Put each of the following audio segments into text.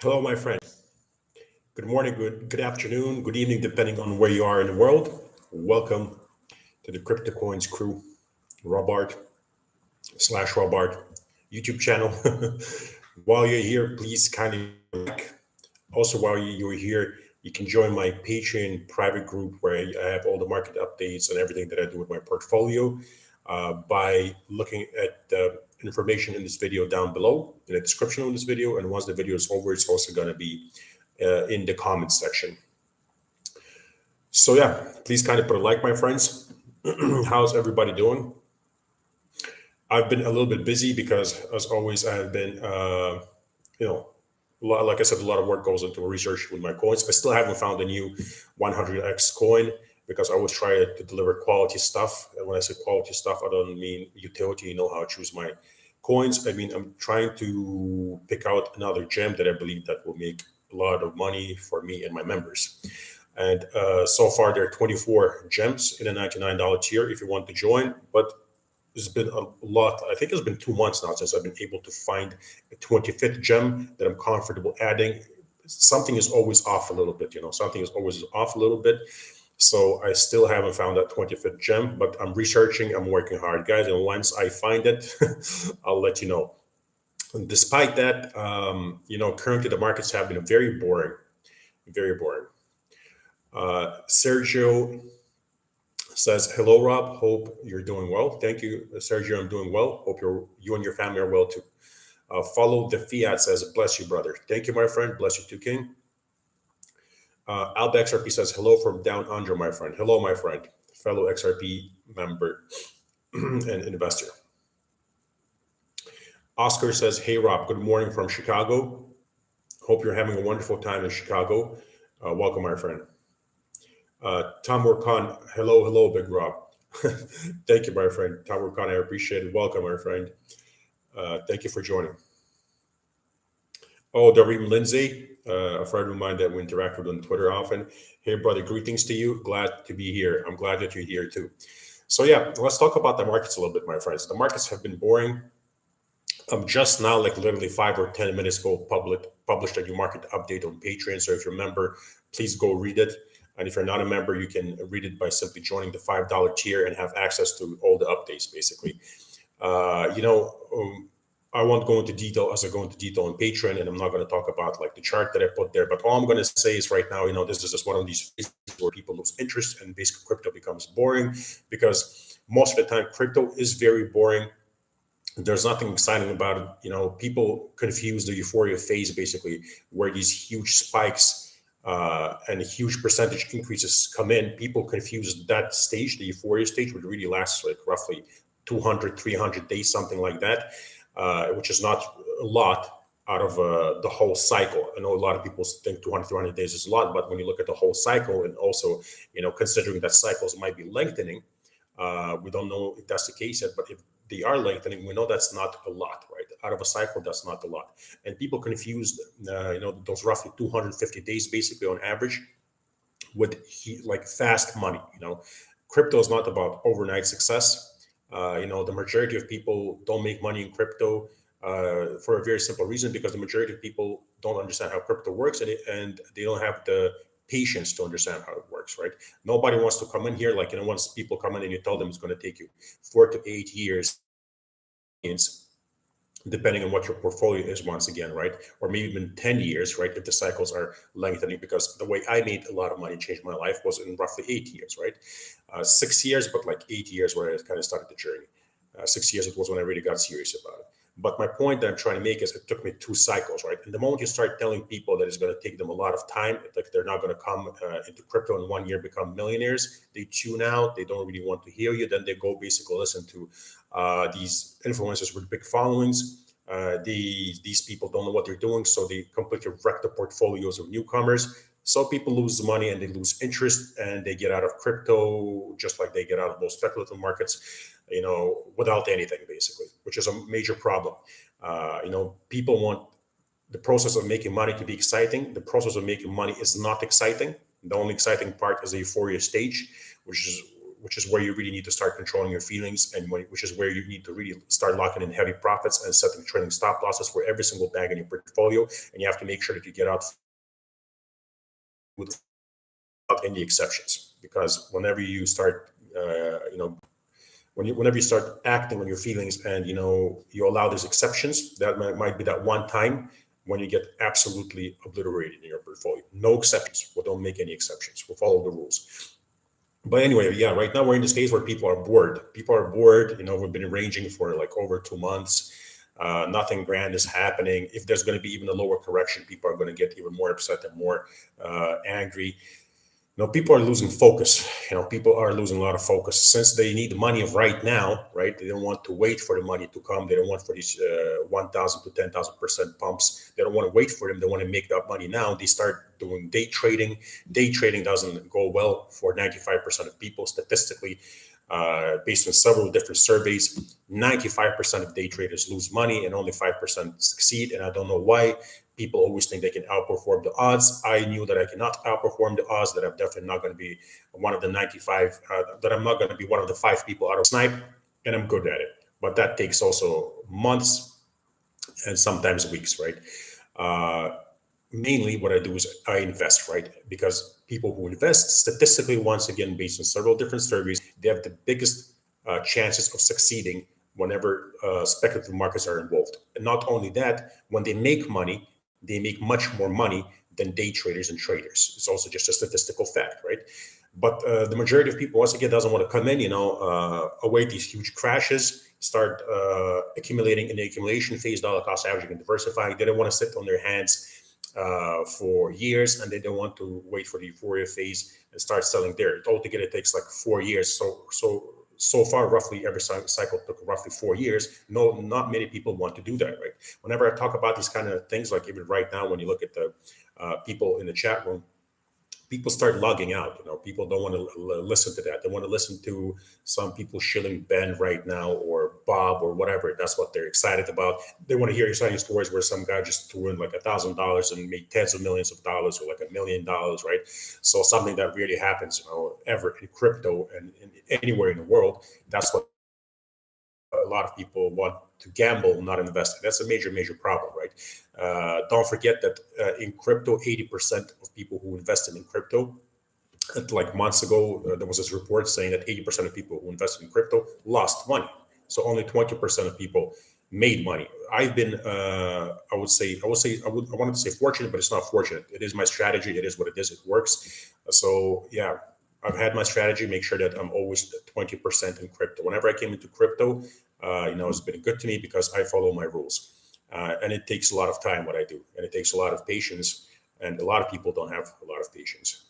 Hello, my friend. Good morning, good afternoon, good evening, depending on where you are in the world. Welcome to the Crypto Coins crew, Robart slash Robart YouTube channel. While you're here, please kindly like. Also, while you're here, you can join my Patreon private group where I have all the market updates and everything that I do with my portfolio by looking at the information in this video down below in the description of this video. And once the video is over, it's also going to be in the comments section. So yeah, please kind of put a like, my friends. How's everybody doing? I've been a little bit busy because, as always, I have been, you know, like I said, a lot of work goes into research with my coins. I still haven't found a new 100x coin because I always try to deliver quality stuff. And when I say quality stuff, I don't mean utility. You know how I choose my coins. I mean, I'm trying to pick out another gem that I believe that will make a lot of money for me and my members. And so far, there are 24 gems in a $99 tier if you want to join. But it's been a lot. I think it's been 2 months now since I've been able to find a 25th gem that I'm comfortable adding. Something is always off a little bit, something is always off a little bit. So I still haven't found that 25th gem, but I'm researching, I'm working hard, guys. And once I find it, I'll let you know. And despite that, currently the markets have been very boring, very boring. Sergio says, hello, Rob. Hope you're doing well. Thank you, Sergio. I'm doing well. Hope you and your family are well too. Follow the fiat says, bless you, brother. Thank you, my friend. Bless you too, King. Alba XRP says, hello from down under, my friend. Hello, my friend, fellow XRP member and investor. Oscar says, hey, Rob, good morning from Chicago. Hope you're having a wonderful time in Chicago. Welcome, my friend. Tamur Khan, hello, Big Rob. Thank you, my friend. Tamur Khan, I appreciate it. Welcome, my friend. Thank you for joining. Oh, Dareem Lindsay, a friend of mine that we interact with on Twitter often. Hey, brother, greetings to you. Glad to be here. I'm glad that you're here too. So yeah, let's talk about the markets a little bit, my friends. The markets have been boring. Just now, like literally 5 or 10 minutes ago, published a new market update on Patreon. So if you're a member, please go read it. And if you're not a member, you can read it by simply joining the $5 tier and have access to all the updates, basically. I won't go into detail as I go into detail on Patreon, and I'm not going to talk about like the chart that I put there. But all I'm going to say is right now, this is just one of these phases where people lose interest and basically crypto becomes boring because most of the time crypto is very boring. There's nothing exciting about it. People confuse the euphoria phase basically, where these huge spikes and huge percentage increases come in. People confuse that stage, the euphoria stage, which really lasts like roughly 200, 300 days, something like that, which is not a lot out of the whole cycle. I know a lot of people think 200, 300 days is a lot, but when you look at the whole cycle and also, considering that cycles might be lengthening, we don't know if that's the case yet, but if they are lengthening, we know that's not a lot, right? Out of a cycle, that's not a lot. And people confuse, those roughly 250 days basically on average with like fast money. Crypto is not about overnight success. The majority of people don't make money in crypto for a very simple reason, because the majority of people don't understand how crypto works, and they don't have the patience to understand how it works, right? Nobody wants to come in here once people come in and you tell them it's going to take you 4 to 8 years, depending on what your portfolio is, once again, right? Or maybe even 10 years, right? If the cycles are lengthening, because the way I made a lot of money, changed my life, was in roughly 8 years, right? 6 years, but like 8 years where I kind of started the journey. 6 years, it was when I really got serious about it. But my point that I'm trying to make is it took me 2 cycles, right? And the moment you start telling people that it's going to take them a lot of time, like they're not going to come into crypto in 1 year, become millionaires, they tune out, they don't really want to hear you. Then they go basically listen to these influencers with big followings. These people don't know what they're doing, so they completely wreck the portfolios of newcomers. So people lose money and they lose interest and they get out of crypto just like they get out of those speculative markets, without anything, basically, which is a major problem. People want the process of making money to be exciting. The process of making money is not exciting. The only exciting part is the euphoria stage, which is which is where you really need to start controlling your feelings, and which is where you need to really start locking in heavy profits and setting trading stop losses for every single bag in your portfolio. And you have to make sure that you get out without any exceptions, because whenever you start, whenever you start acting on your feelings and you allow these exceptions, that might be that one time when you get absolutely obliterated in your portfolio. No exceptions. We don't make any exceptions. We'll follow the rules. But anyway, yeah, right now we're in this phase where people are bored. People are bored. We've been ranging for like over 2 months. Nothing grand is happening. If there's going to be even a lower correction, people are going to get even more upset and more angry. People are losing focus. People are losing a lot of focus since they need the money of right now, right? They don't want to wait for the money to come. They don't want for these 1,000 to 10,000% pumps. They don't want to wait for them. They want to make that money now. They start doing day trading. Day trading doesn't go well for 95% of people statistically. Based on several different surveys, 95% of day traders lose money and only 5% succeed. And I don't know why. People always think they can outperform the odds. I knew that I cannot outperform the odds, that I'm definitely not going to be one of the 95, that I'm not going to be one of the 5 people out of snipe, and I'm good at it. But that takes also months and sometimes weeks, right? Mainly what I do is I invest, right? Because people who invest statistically, once again, based on several different surveys, they have the biggest chances of succeeding whenever speculative markets are involved. And not only that, when they make money, they make much more money than day traders and traders. It's also just a statistical fact, right? But the majority of people, once again, doesn't want to come in, await these huge crashes, start accumulating in the accumulation phase, dollar cost averaging and diversifying. They don't want to sit on their hands for years, and they don't want to wait for the euphoria phase and start selling there. It altogether takes like 4 years. So far, roughly every cycle took roughly 4 years. No, not many people want to do that, right? Whenever I talk about these kind of things, like even right now, when you look at the people in the chat room, people start logging out. People don't want to listen to that. They want to listen to some people shilling Ben right now, or Bob, or whatever. That's what they're excited about. They want to hear exciting stories where some guy just threw in like $1,000 and made tens of millions of dollars, or like $1 million, right? So something that really happens, ever in crypto and anywhere in the world. That's what a lot of people want to gamble, not invest. That's a major, major problem, right? Don't forget that in crypto, 80% of people who invested in crypto, like months ago, there was this report saying that 80% of people who invested in crypto lost money. So only 20% of people made money. I've been, I wanted to say fortunate, but it's not fortunate. It is my strategy. It is what it is. It works. So yeah, I've had my strategy, make sure that I'm always 20% in crypto. Whenever I came into crypto, it's been good to me because I follow my rules. And it takes a lot of time, what I do. And it takes a lot of patience. And a lot of people don't have a lot of patience.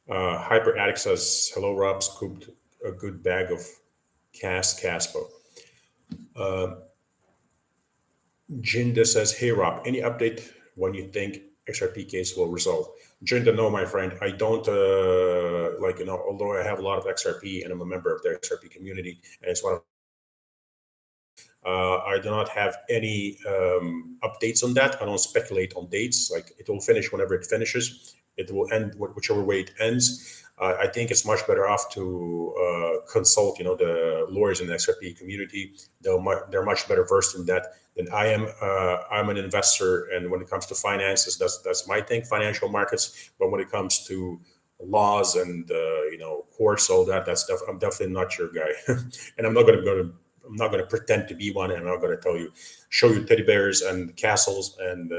Hyper Addict says, hello, Rob, scooped a good bag of Caspo. Jinda says, hey, Rob, any update when you think XRP case will resolve? Jinda, no, my friend, I don't, although I have a lot of XRP and I'm a member of the XRP community, and it's one of I do not have any updates on that. I don't speculate on dates. Like, it will finish whenever it finishes. It will end whichever way it ends. I think it's much better off to consult, the lawyers in the XRP community. They're much better versed in that than I am. I'm an investor, and when it comes to finances, that's my thing, financial markets. But when it comes to laws and courts, all that stuff, I'm definitely not your guy, and I'm not going to pretend to be one, and I'm not going to show you teddy bears and castles and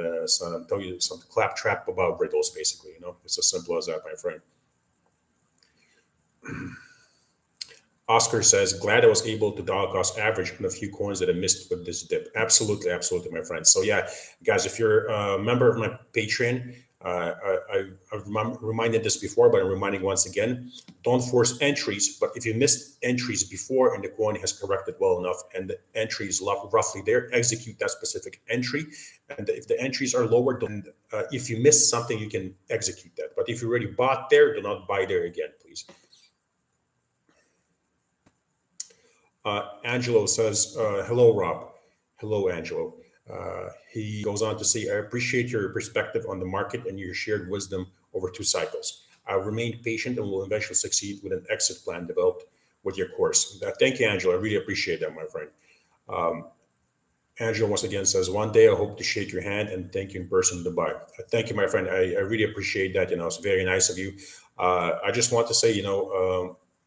tell you some claptrap about riddles, basically. It's as simple as that, my friend. Oscar says, glad I was able to dollar cost average on a few coins that I missed with this dip. Absolutely, absolutely, my friend. So yeah, guys, if you're a member of my Patreon, I've reminded this before, but I'm reminding once again, don't force entries. But if you missed entries before and the coin has corrected well enough and the entry is roughly there, execute that specific entry. And if the entries are lower, then if you missed something, you can execute that. But if you already bought there, do not buy there again, please. Angelo says, hello, Rob. Hello, Angelo. He goes on to say, I appreciate your perspective on the market and your shared wisdom over 2 cycles. I'll remain patient and will eventually succeed with an exit plan developed with your course. Thank you, Angela. I really appreciate that, my friend. Angela once again says, one day I hope to shake your hand and thank you in person in Dubai. Thank you, my friend. I really appreciate that. It's very nice of you. I just want to say,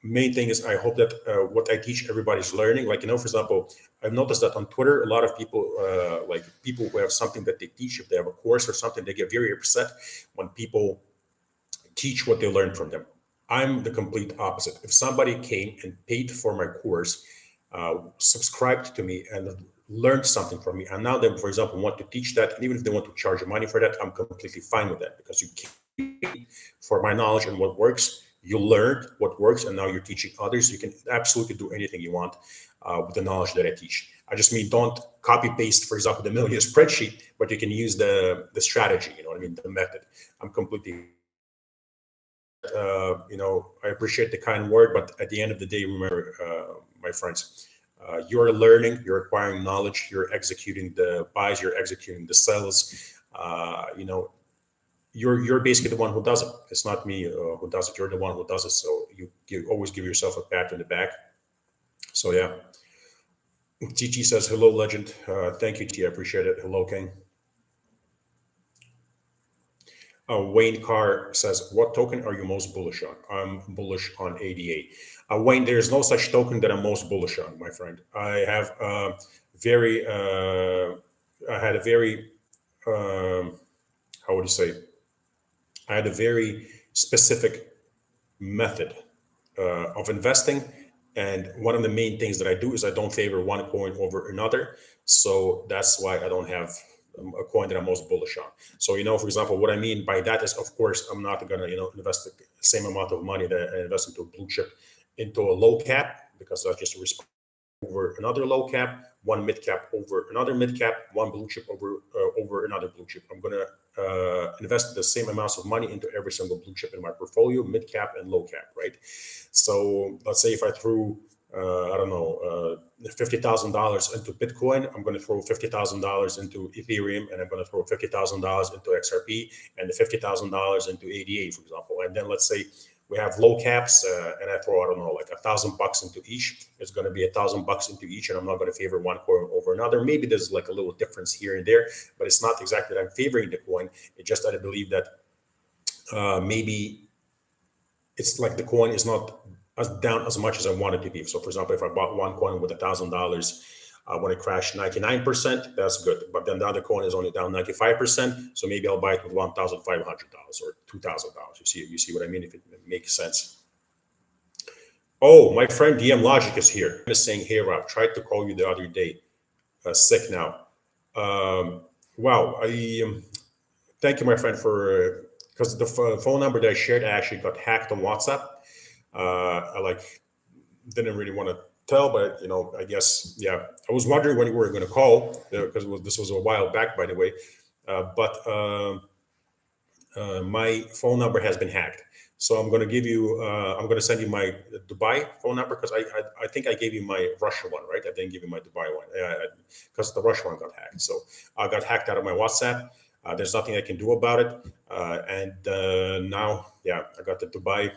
main thing is I hope that what I teach everybody's learning. Like, for example, I've noticed that on Twitter, a lot of people, like people who have something that they teach, if they have a course or something, they get very upset when people teach what they learned from them. I'm the complete opposite. If somebody came and paid for my course, subscribed to me, and learned something from me, and now they, for example, want to teach that, and even if they want to charge money for that, I'm completely fine with that because you came for my knowledge and what works. You learned what works, and now you're teaching others. You can absolutely do anything you want with the knowledge that I teach. I just mean don't copy paste, for example, the million spreadsheet, but you can use the strategy. You know what I mean? The method. I'm completely I appreciate the kind word, but at the end of the day, remember, my friends, you're learning, you're acquiring knowledge, you're executing the buys, you're executing the sells. You're basically the one who does it. It's not me who does it. You're the one who does it. So you always give yourself a pat on the back. So yeah. TT says, hello, legend. Thank you, T. I appreciate it. Hello, King. Wayne Carr says, what token are you most bullish on? I'm bullish on ADA. Wayne, there's no such token that I'm most bullish on, my friend. I have very, I had a very, how would you say? I had a very specific method of investing. And one of the main things that I do is I don't favor one coin over another. So that's why I don't have a coin that I'm most bullish on. So, for example, what I mean by that is, of course, I'm not going to, invest the same amount of money that I invest into a blue chip into a low cap, because that's just a response over another low cap, one mid cap over another mid cap, one blue chip over another blue chip. I'm going to invest the same amounts of money into every single blue chip in my portfolio, mid cap and low cap, right? So let's say if I threw I don't know, $50,000 into Bitcoin, I'm going to throw $50,000 into Ethereum, and I'm going to throw $50,000 into XRP, and the $50,000 into ADA, for example. And then let's say we have low caps, and I throw, I don't know, like $1,000 into each. It's going to be $1,000 into each, and I'm not going to favor one coin over another. Maybe there's like a little difference here and there, but it's not exactly that I'm favoring the coin. It's just that I believe that maybe it's like the coin is not as down as much as I want it to be. So, for example, if I bought one coin with $1,000, when it crashed 99%, that's good. But then the other coin is only down 95%, so maybe I'll buy it with $1,500 or $2,000. You see what I mean? If it makes sense. Oh, my friend DM Logic is here. I'm just saying, hey Rob, tried to call you the other day. Sick now. Wow. Thank you, my friend, for because the phone number that I shared actually got hacked on WhatsApp. I didn't really want to tell, but I guess yeah. I was wondering when you were going to call because this was a while back, by the way. But my phone number has been hacked, so I'm going to give you. I'm going to send you my Dubai phone number because I think I gave you my Russia one, right? I didn't give you my Dubai one because the Russia one got hacked. So I got hacked out of my WhatsApp. There's nothing I can do about it. And now, yeah, I got the Dubai.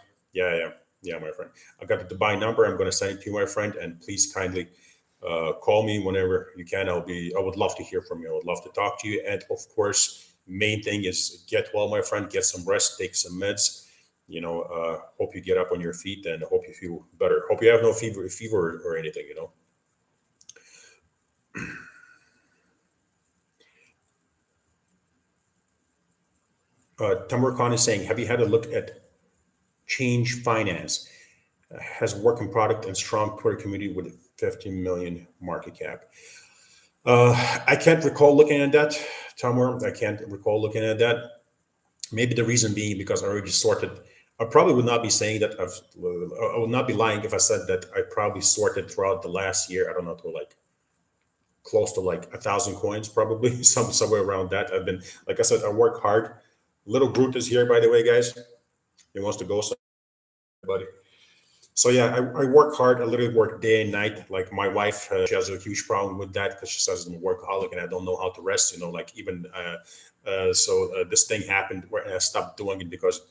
Yeah, my friend. I got the Dubai number. I'm going to send it to you, my friend. And please kindly call me whenever you can. I would love to hear from you. I would love to talk to you. And of course, main thing is get well, my friend. Get some rest. Take some meds. Hope you get up on your feet and hope you feel better. Hope you have no fever or anything. Tamar Khan is saying, have you had a look at Change Finance? Has a working product and strong Twitter community with 15 million market cap. I can't recall looking at that, Tamar. I can't recall looking at that. Maybe the reason being because I already sorted. I probably would not be saying that. I would not be lying if I said that I probably sorted throughout the last year. I don't know, to like close to like 1,000 coins, probably somewhere around that. I've been, like I said, I work hard. Little Groot is here, by the way, guys. He wants to go, buddy. So yeah, I work hard. I literally work day and night. Like my wife, she has a huge problem with that because she says I'm a workaholic and I don't know how to rest. Like even this thing happened where I stopped doing it because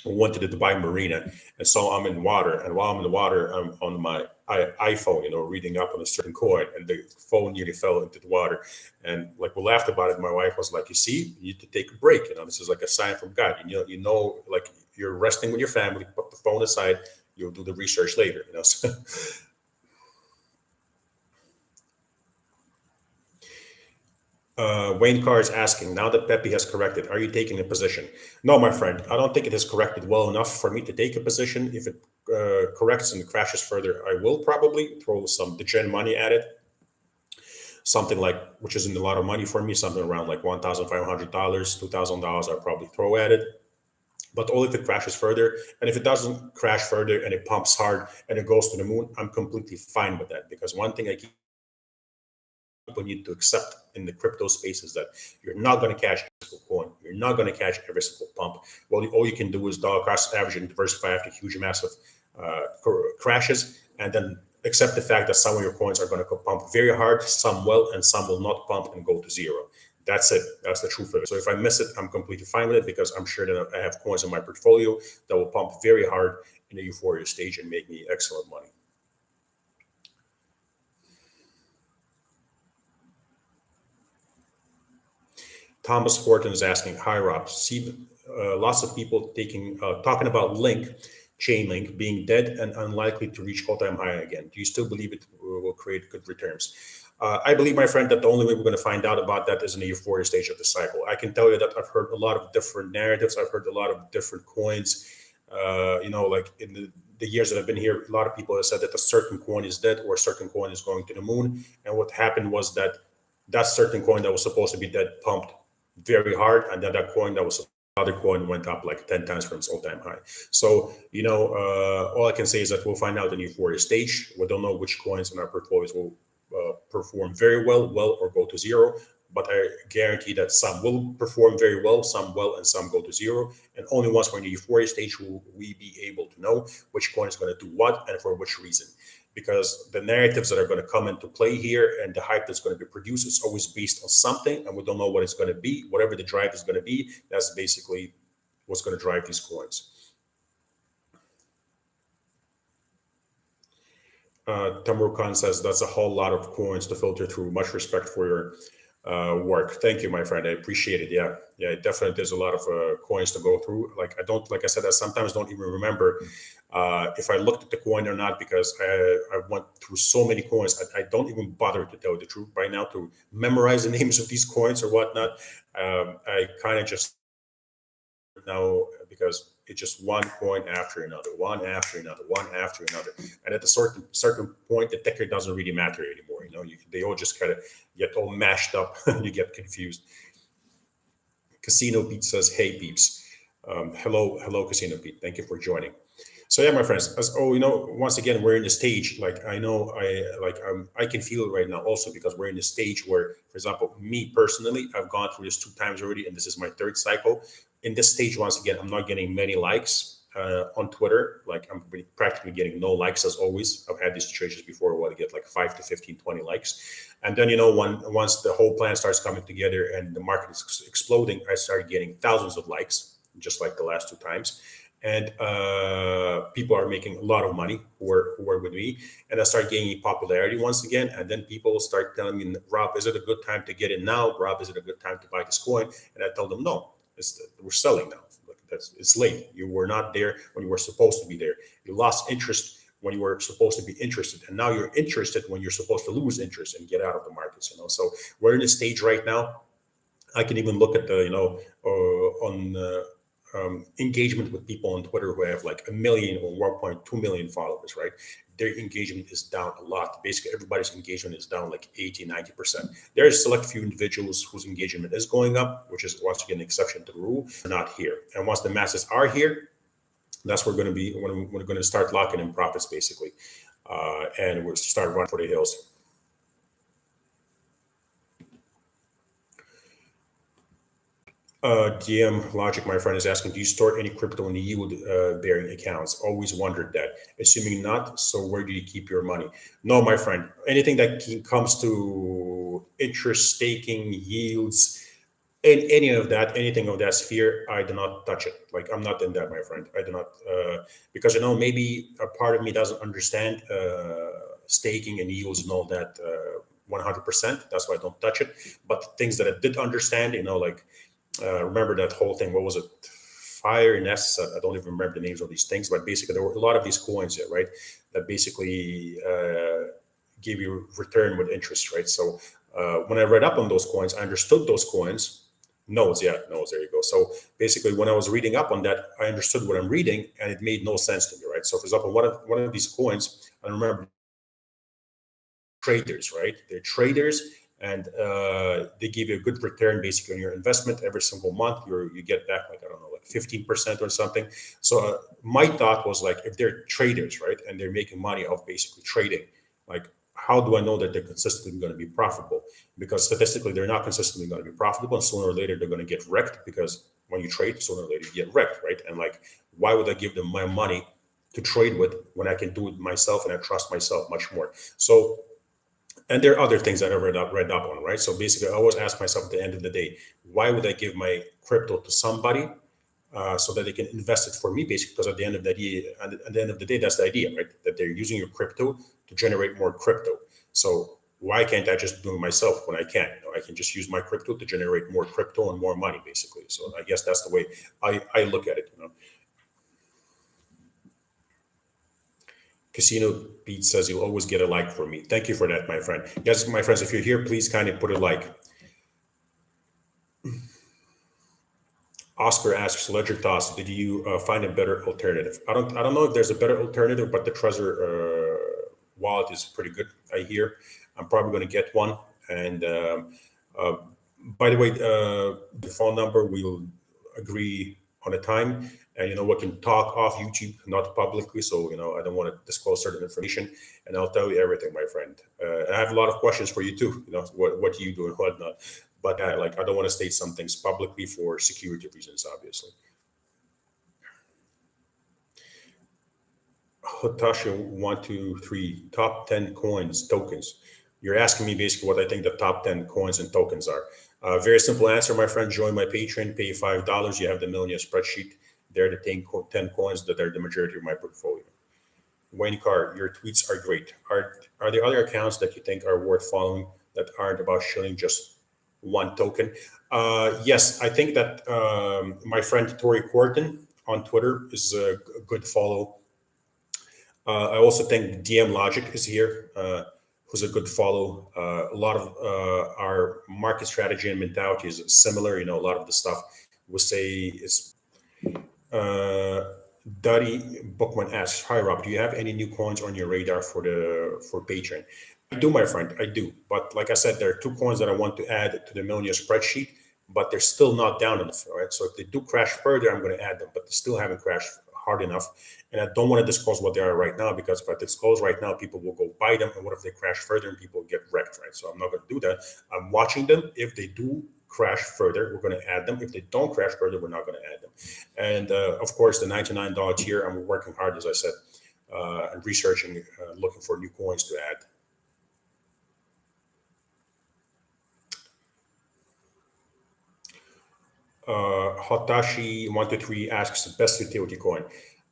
I went to the Dubai Marina, and so I'm in water. And while I'm in the water, I'm on my iPhone, reading up on a certain coin, and the phone nearly fell into the water. And like we laughed about it. My wife was like, "You see, you need to take a break. This is like a sign from God. Like you're resting with your family. Put the phone aside. You'll do the research later." So, Wayne Carr is asking, now that Pepe has corrected, are you taking a position? No, my friend, I don't think it has corrected well enough for me to take a position. If it corrects and crashes further, I will probably throw some degen money at it. Something like, which isn't a lot of money for me, something around like $1,500, $2,000, I'll probably throw at it. But only if it crashes further. And if it doesn't crash further and it pumps hard and it goes to the moon, I'm completely fine with that. Because one thing I keep people need to accept in the crypto space is that you're not going to catch every single coin. You're not going to catch every single pump. Well, all you can do is dollar cost average and diversify after huge massive crashes, and then accept the fact that some of your coins are going to pump very hard, some will, and some will not pump and go to zero. That's it. That's the truth of it. So if I miss it, I'm completely fine with it because I'm sure that I have coins in my portfolio that will pump very hard in the euphoria stage and make me excellent money. Thomas Horton is asking, "Hi Rob, see lots of people talking about Link, Chainlink being dead and unlikely to reach all-time high again. Do you still believe it will create good returns?" I believe, my friend, that the only way we're going to find out about that is in the euphoria stage of the cycle. I can tell you that I've heard a lot of different narratives. I've heard a lot of different coins. Like in the years that I've been here, a lot of people have said that a certain coin is dead or a certain coin is going to the moon. And what happened was that that certain coin that was supposed to be dead pumped very hard, and then that coin that was other coin went up like 10 times from its all-time high. So, all I can say is that we'll find out in euphoria stage. We don't know which coins in our portfolios will perform very well, or go to zero. But I guarantee that some will perform very well, some will, and some go to zero. And only once we're in the euphoria stage will we be able to know which coin is going to do what and for which reason. Because the narratives that are going to come into play here and the hype that's going to be produced is always based on something, and we don't know what it's going to be. Whatever the drive is going to be, that's basically what's going to drive these coins. Tamur Khan says that's a whole lot of coins to filter through. Much respect for your work. Thank you, my friend. I appreciate it. Yeah, it definitely there's a lot of coins to go through. Like I said, I sometimes don't even remember if I looked at the coin or not because I went through so many coins. I don't even bother, to tell you the truth right now, to memorize the names of these coins or whatnot. I kind of just now because it's just one coin after another, one after another, one after another, and at a certain point, the ticker doesn't really matter anymore. They all just kind of get all mashed up. You get confused. Casino Beat says, "Hey peeps, hello, Casino Beat. Thank you for joining." So yeah, my friends, once again, we're in the stage. Like I know, I can feel it right now, also because we're in the stage where, for example, me personally, I've gone through this 2 times already, and this is my third cycle. In this stage, once again, I'm not getting many likes on Twitter. Like I'm practically getting no likes as always. I've had these situations before where I get like 5 to 15, 20 likes. And then, once the whole plan starts coming together and the market is exploding, I start getting thousands of likes, just like the last 2 times. And people are making a lot of money who are with me, and I start gaining popularity once again. And then people start telling me, "Rob, is it a good time to get in now? Rob, is it a good time to buy this coin?" And I tell them, "No, we're selling now. It's late. You were not there when you were supposed to be there. You lost interest when you were supposed to be interested, and now you're interested when you're supposed to lose interest and get out of the markets." So we're in a stage right now. I can even look at the on engagement with people on Twitter who have like a million or 1.2 million followers, right? Their engagement is down a lot. Basically, everybody's engagement is down like 80, 90%. There are select few individuals whose engagement is going up, which is once again an exception to the rule. They're not here. And once the masses are here, that's where we're going to start locking in profits, basically. And we'll start running for the hills. DM Logic, my friend, is asking, do you store any crypto in the yield bearing accounts? Always wondered that. Assuming not, so where do you keep your money? No, my friend. Anything that comes to interest, staking, yields, and anything of that sphere, I do not touch it. Like, I'm not in that, my friend. I do not, because maybe a part of me doesn't understand staking and yields and all that 100%. That's why I don't touch it. But things that I did understand, like remember that whole thing. What was it? Fire and S. I don't even remember the names of these things, but basically there were a lot of these coins there, right? That basically give you return with interest, right? So when I read up on those coins, I understood those coins. Nodes, yeah, nodes. There you go. So basically, when I was reading up on that, I understood what I'm reading, and it made no sense to me, right? So, for example, one of these coins, I remember traders, right? They're traders, and they give you a good return basically on your investment every single month. You get back like, I don't know, like 15% or something. So my thought was like, if they're traders, right, and they're making money off basically trading, like, how do I know that they're consistently going to be profitable? Because statistically, they're not consistently going to be profitable, and sooner or later they're going to get wrecked, because when you trade, sooner or later you get wrecked, right? And like, why would I give them my money to trade with when I can do it myself and I trust myself much more? So, and there are other things that I read up on, right? So basically, I always ask myself at the end of the day, why would I give my crypto to somebody so that they can invest it for me, basically? Because at the end of the day, that's the idea, right? That they're using your crypto to generate more crypto. So why can't I just do it myself when I can? I can just use my crypto to generate more crypto and more money, basically. So I guess that's the way I look at it. Casino Beat says you'll always get a like from me. Thank you for that, my friend. Yes, my friends, if you're here, please kindly put a like. Oscar asks, Ledger Toss, did you find a better alternative? I don't know if there's a better alternative, but the Trezor wallet is pretty good, I hear. I'm probably going to get one. And uh, by the way, the phone number, we'll agree on a time. And, we can talk off YouTube, not publicly. So, I don't want to disclose certain information. And I'll tell you everything, my friend. I have a lot of questions for you, too. What do you do and whatnot. But I don't want to state some things publicly for security reasons, obviously. Hotasha 123 top 10 coins tokens. You're asking me basically what I think the top 10 coins and tokens are. Very simple answer, my friend. Join my Patreon, pay $5. You have the Millionaire spreadsheet. They're the 10 coins that are the majority of my portfolio. Wayne Carr, your tweets are great. Are there other accounts that you think are worth following that aren't about shilling just one token? Yes, I think that my friend Tori Horton on Twitter is a good follow. I also think DM Logic is here, who's a good follow. A lot of our market strategy and mentality is similar. A lot of the stuff we say is. Duddy Bookman asks, "Hi Rob, do you have any new coins on your radar for Patreon?" I do, my friend. I do, but like I said, there are two coins that I want to add to the Millionaire spreadsheet, but they're still not down enough. All right, so if they do crash further, I'm going to add them, but they still haven't crashed hard enough, and I don't want to disclose what they are right now, because if I disclose right now, people will go buy them, and what if they crash further and people get wrecked, right? So I'm not going to do that. I'm watching them. If they do crash further, we're going to add them. If they don't crash further, we're not going to add them. And of course, the $99 tier, I'm working hard, as I said, and researching, looking for new coins to add. Hotashi123 asks the best utility coin.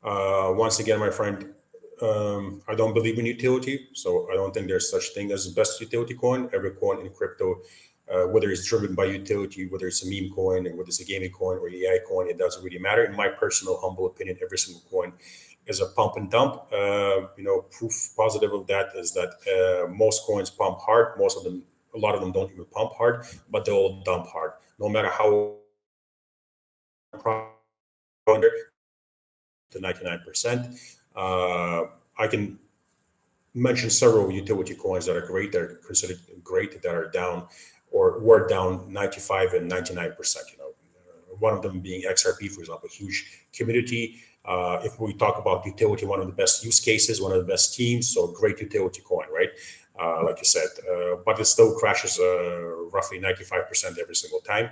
Once again, my friend, I don't believe in utility, so I don't think there's such thing as the best utility coin. Every coin in crypto, whether it's driven by utility, whether it's a meme coin, and whether it's a gaming coin or AI coin, it doesn't really matter. In my personal humble opinion, every single coin is a pump and dump. Proof positive of that is that most coins pump hard. A lot of them don't even pump hard, but they all dump hard. No matter how under to 99%. I can mention several utility coins that are great, that are considered great, that are down or were down 95 and 99%. One of them being XRP, for example, huge community. If we talk about utility, one of the best use cases, one of the best teams, so great utility coin, right? Like you said, but it still crashes roughly 95% every single time.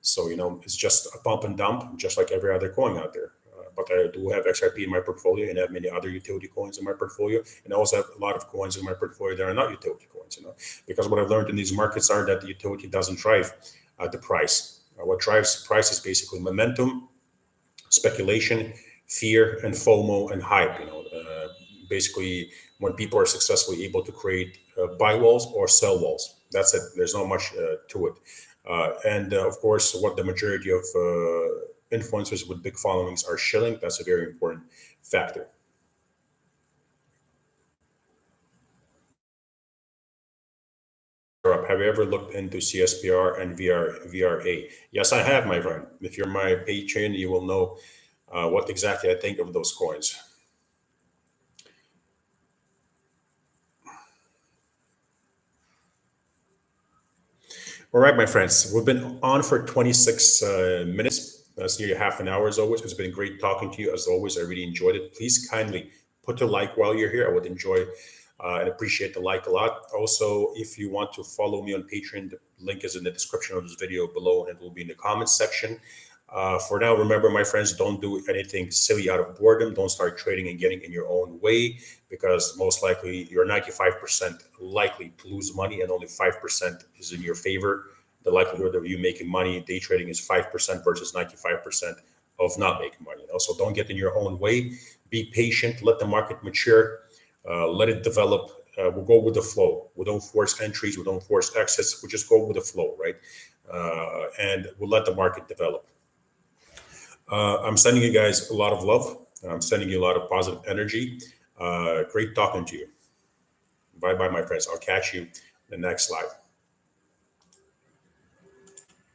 So, it's just a pump and dump, just like every other coin out there. But I do have XRP in my portfolio and have many other utility coins in my portfolio. And I also have a lot of coins in my portfolio that are not utility coins, because what I've learned in these markets are that the utility doesn't drive the price. What drives price is basically momentum, speculation, fear, and FOMO and hype. Basically, when people are successfully able to create buy walls or sell walls, that's it. There's not much to it. And of course, what the majority of influencers with big followings are shilling, that's a very important factor. Have you ever looked into CSPR and VRA? Yes, I have, my friend. If you're my patron, you will know what exactly I think of those coins. All right, my friends, we've been on for 26 minutes. That's nearly half an hour as always. It's been great talking to you as always. I really enjoyed it. Please kindly put a like while you're here. I would enjoy and appreciate the like a lot. Also, if you want to follow me on Patreon, the link is in the description of this video below and it will be in the comments section. For now, remember, my friends, don't do anything silly out of boredom. Don't start trading and getting in your own way because most likely you're 95% likely to lose money and only 5% is in your favor. The likelihood of you making money day trading is 5% versus 95% of not making money. Also, don't get in your own way. Be patient. Let the market mature. Let it develop. We'll go with the flow. We don't force entries. We don't force exits. We just go with the flow, right? And we'll let the market develop. I'm sending you guys a lot of love. I'm sending you a lot of positive energy. Great talking to you. Bye bye, my friends. I'll catch you in the next live.